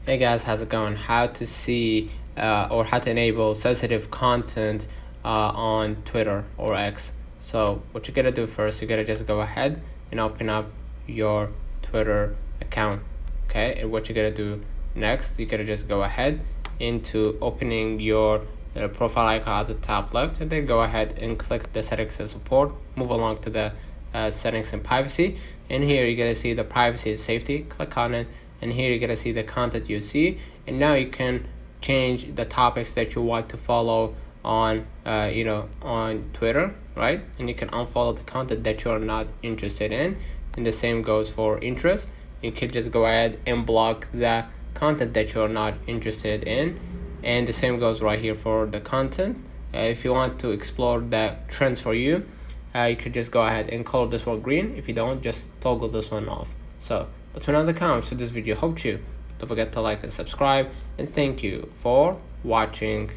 Hey guys, how's it going? How to see or how to enable sensitive content on Twitter or X. So what you gotta do first, you gotta just go ahead and open up your Twitter account. Okay, and what you gotta do next, you gotta just go ahead into opening your profile icon at the top left, and then go ahead and click the settings and support. Move along to the settings and privacy, and here you're gonna see the privacy and safety. Click on it, and here you're gonna see the content you see, and now you can change the topics that you want to follow on on Twitter, right? And you can unfollow the content that you're not interested in, and the same goes for interest. You can just go ahead and block the content that you're not interested in, and the same goes right here for the content. If you want to explore the trends for you, you could just go ahead and color this one green. If you don't, just toggle this one off. So that's another comments to this video helped you. Don't forget to like and subscribe, and thank you for watching.